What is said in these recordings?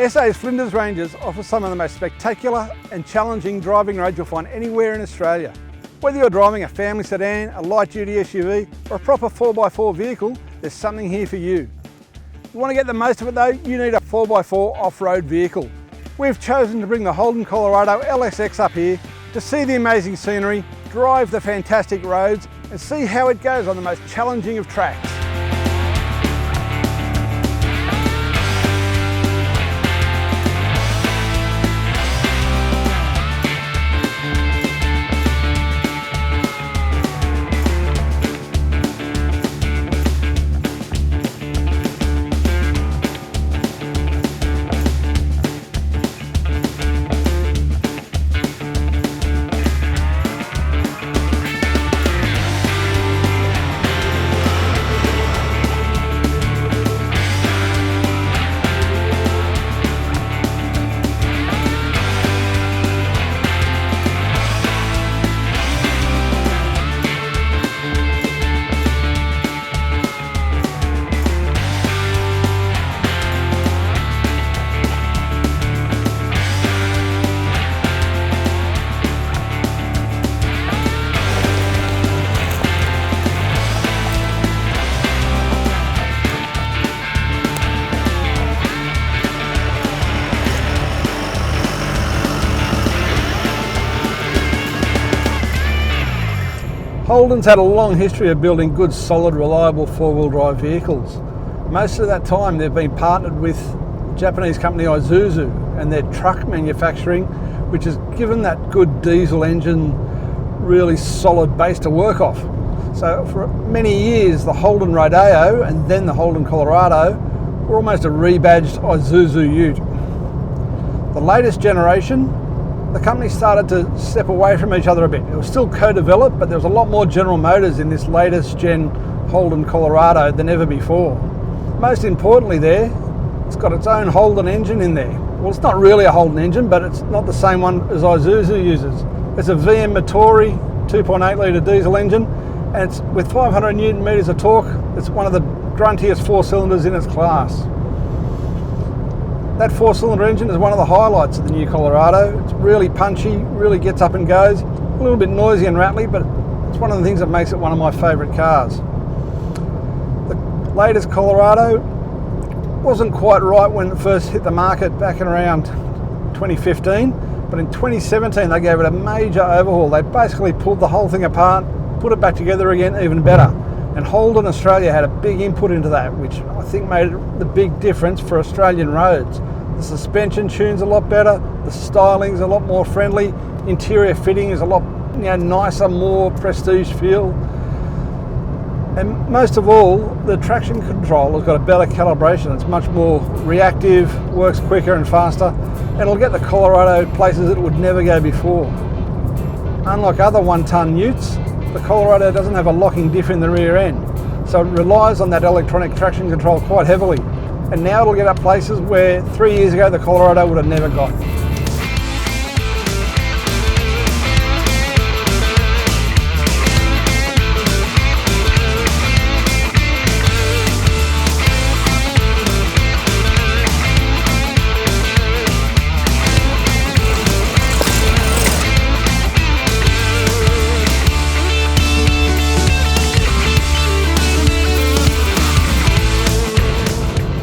SA's Flinders Ranges offers some of the most spectacular and challenging driving roads you'll find anywhere in Australia. Whether you're driving a family sedan, a light-duty SUV or a proper 4x4 vehicle, there's something here for you. If you want to get the most of it though, you need a 4x4 off-road vehicle. We've chosen to bring the Holden Colorado LSX up here to see the amazing scenery, drive the fantastic roads and see how it goes on the most challenging of tracks. Holden's had a long history of building good, solid, reliable four-wheel drive vehicles. Most of that time they've been partnered with Japanese company Isuzu and their truck manufacturing, which has given that good diesel engine really solid base to work off. So for many years the Holden Rodeo and then the Holden Colorado were almost a rebadged Isuzu Ute. The latest generation, the company started to step away from each other a bit. It was still co-developed, but there was a lot more General Motors in this latest gen Holden Colorado than ever before. Most importantly there, it's got its own Holden engine in there. Well, it's not really a Holden engine, but it's not the same one as Isuzu uses. It's a VM Motori 2.8 litre diesel engine, and it's with 500 Newton meters of torque. It's one of the gruntiest four cylinders in its class. That four-cylinder engine is one of the highlights of the new Colorado. It's really punchy, really gets up and goes. A little bit noisy and rattly, but it's one of the things that makes it one of my favourite cars. The latest Colorado wasn't quite right when it first hit the market back in around 2015, but in 2017 they gave it a major overhaul. They basically pulled the whole thing apart, put it back together again even better. And Holden Australia had a big input into that, which I think made the big difference for Australian roads. The suspension tune's a lot better, the styling's a lot more friendly, interior fitting is a lot nicer, more prestige feel. And most of all, the traction control has got a better calibration. It's much more reactive, works quicker and faster, and it'll get the Colorado places it would never go before. Unlike other one-ton utes, the Colorado doesn't have a locking diff in the rear end, so it relies on that electronic traction control quite heavily. And now it'll get up places where 3 years ago the Colorado would have never got.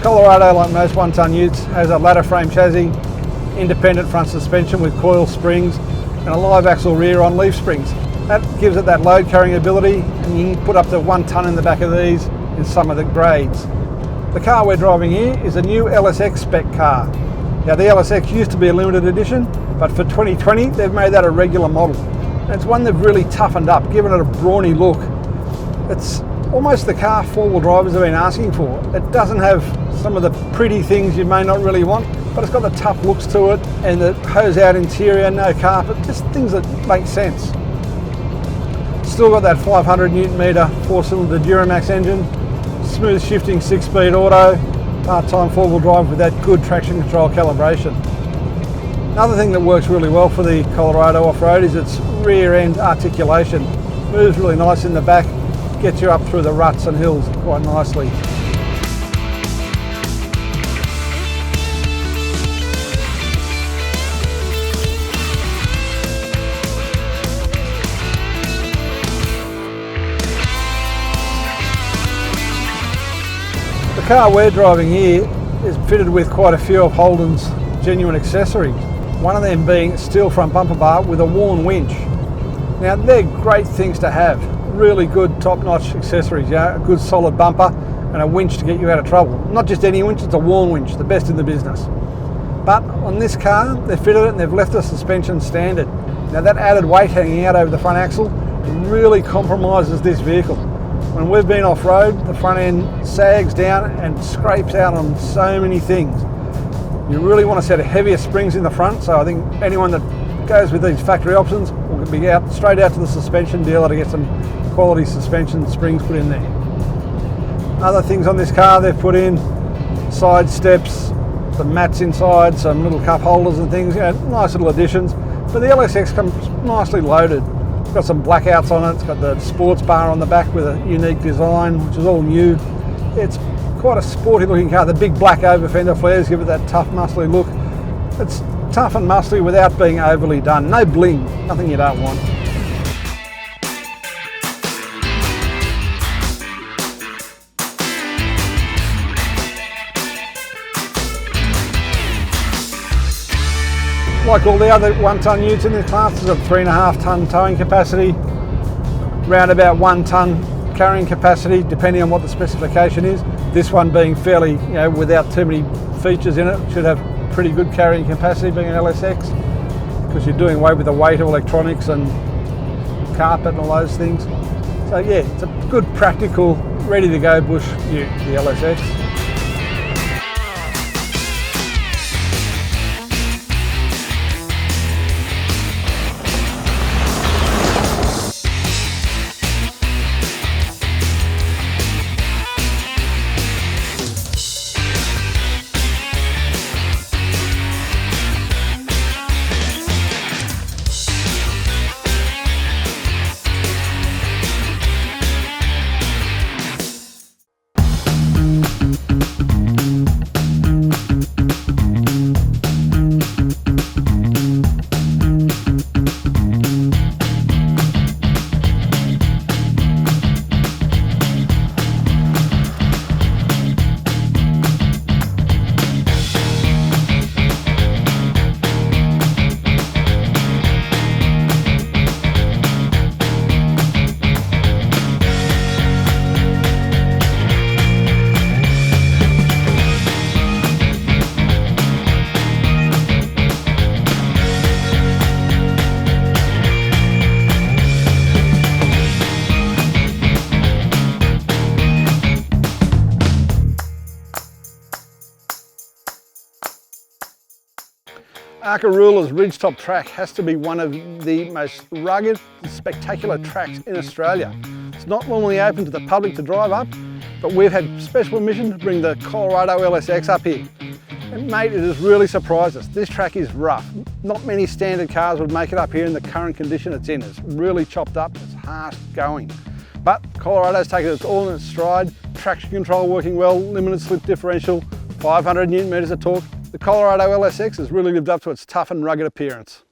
Colorado, like most one-ton utes, has a ladder frame chassis, independent front suspension with coil springs and a live axle rear on leaf springs. That gives it that load carrying ability, and you can put up to 1 tonne in the back of these in some of the grades. The car we're driving here is a new LSX spec car. Now the LSX used to be a limited edition, but for 2020 they've made that a regular model. And it's one they've really toughened up, given it a brawny look. It's almost the car four-wheel drivers have been asking for. It doesn't have some of the pretty things you may not really want, but it's got the tough looks to it and the hose-out interior, no carpet, just things that make sense. Still got that 500 Newton meter four-cylinder Duramax engine, smooth shifting 6-speed auto, part-time four-wheel drive with that good traction control calibration. Another thing that works really well for the Colorado off-road is its rear end articulation. Moves really nice in the back, gets you up through the ruts and hills quite nicely. car we're driving here is fitted with quite a few of Holden's genuine accessories. One of them being steel front bumper bar with a worn winch. Now they're great things to have. Really good top-notch accessories, a good solid bumper and a winch to get you out of trouble. Not just any winch, it's a worn winch, the best in the business. But on this car, they've fitted it and they've left the suspension standard. Now that added weight hanging out over the front axle really compromises this vehicle. When we've been off-road, the front end sags down and scrapes out on so many things. You really want a set of heavier springs in the front, so I think anyone that goes with these factory options will be straight out to the suspension dealer to get some quality suspension springs put in there. Other things on this car they've put in, side steps, some mats inside, some little cup holders and things, nice little additions. But the LSX comes nicely loaded. It's got some blackouts on it, it's got the sports bar on the back with a unique design, which is all new. It's quite a sporty looking car. The big black over fender flares give it that tough, muscly look. It's tough and muscly without being overly done. No bling, nothing you don't want. Like all the other 1 tonne utes in this class, it's got 3.5 tonne towing capacity, round about 1 tonne carrying capacity, depending on what the specification is. This one being fairly, without too many features in it, should have pretty good carrying capacity being an LSX, because you're doing away with the weight of electronics and carpet and all those things. So yeah, it's a good, practical, ready to go bush ute, the LSX. Arkarula's ridgetop track has to be one of the most rugged, spectacular tracks in Australia. It's not normally open to the public to drive up, but we've had special permission to bring the Colorado LSX up here. And mate, it has really surprised us. This track is rough. Not many standard cars would make it up here in the current condition it's in. It's really chopped up, it's harsh going. But Colorado's taken it all in its stride, traction control working well, limited slip differential, 500 Newton meters of torque. The Colorado LSX has really lived up to its tough and rugged appearance.